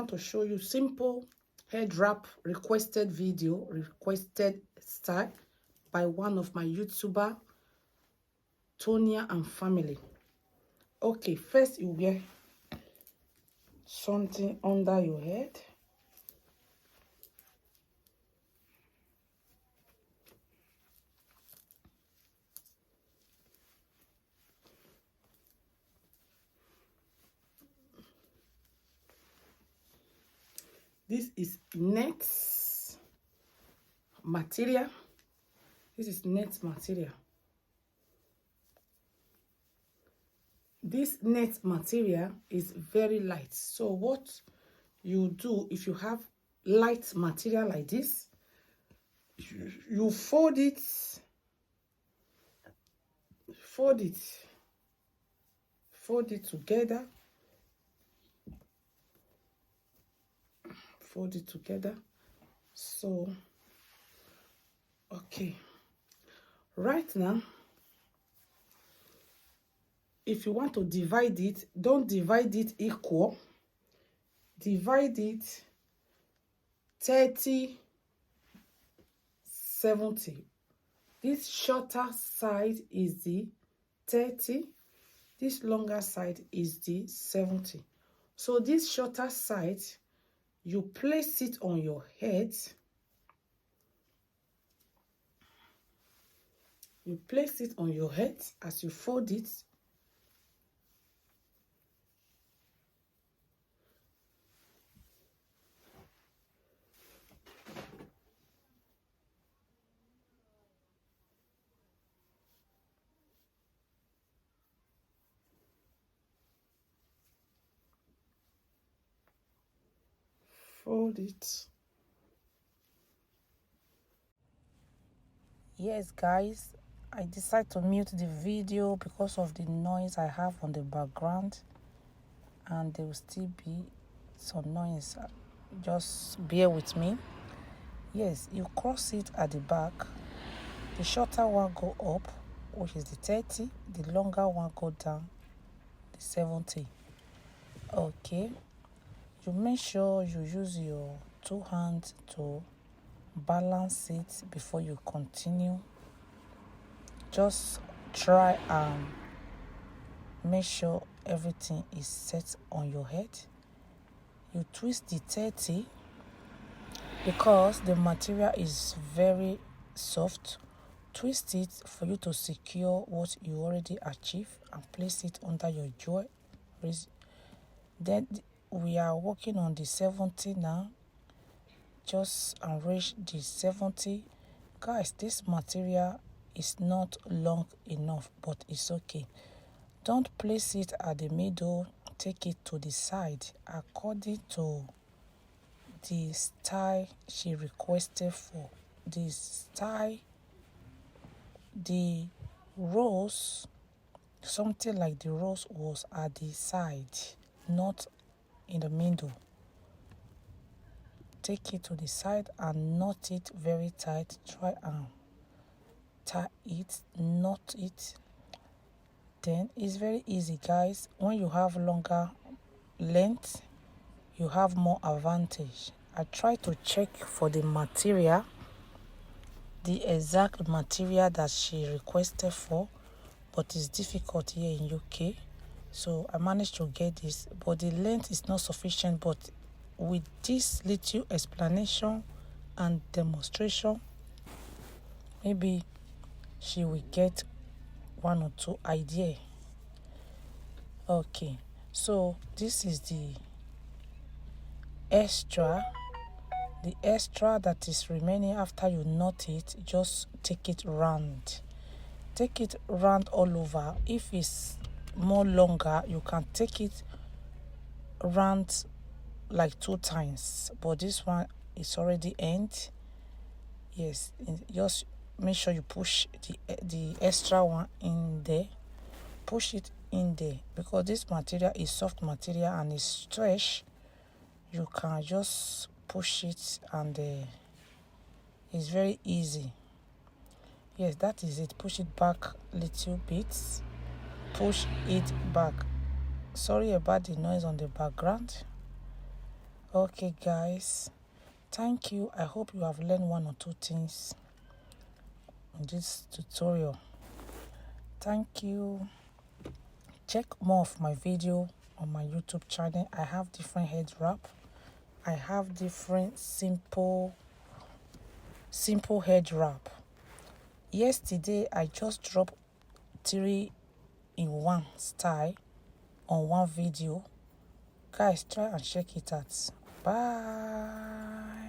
want to show you simple head wrap requested style by one of my YouTuber, Tonya and family. Okay, first you wear something under your head. This is net material. This is net material. This net material is very light. So what you do, if you have light material like this, you fold it together. Fold it together. So okay, right now, if you want to divide it, don't divide it equal. Divide it 30, 70. This shorter side is the 30. This longer side is the 70. So this shorter side, you place it on your head. You place it on your head as you fold it. Fold it. Yes, guys, I decided to mute the video because of the noise I have on the background, and there will still be some noise. Just bear with me. Yes, you cross it at the back. The shorter one go up, which is the 30. The longer one go down, the 70. Okay. You make sure you use your 2 hands to balance it before you continue. Just try and make sure everything is set on your head. You twist the 30 because the material is very soft. Twist it for you to secure what you already achieved and place it under your jaw. Then we are working on the 70 now. Just arrange the 70. Guys, this material is not long enough, but it's okay. Don't place it at the middle. Take it to the side according to the style she requested for. The style, the rose, something like the rose was at the side, not in the middle. Take it to the side and knot it very tight. Try and tie it, knot it. Then it's very easy, guys. When you have longer length, you have more advantage. I try to check for the material, the exact material that she requested for, but it's difficult here in UK. So I managed to get this, but the length is not sufficient. But with this little explanation and demonstration, maybe she will get 1 or 2 ideas. Okay, so this is the extra that is remaining after you knot it. Just take it round all over. If it's more longer, you can take it round like 2 times, but this one is already end. Yes, just make sure you push the extra one in there. Push it in there because this material is soft material and is stretch. You can just push it and it's very easy. Yes, that is it. Push it back little bit. Push it back. Sorry about the noise on the background. Okay guys, thank you. I hope you have learned one or two things in this tutorial. Thank you. Check more of my video on my YouTube channel. I have different head wrap. I have different simple head wrap. Yesterday I just dropped 3-in-1 style on one video. Guys, try and check it out. Bye.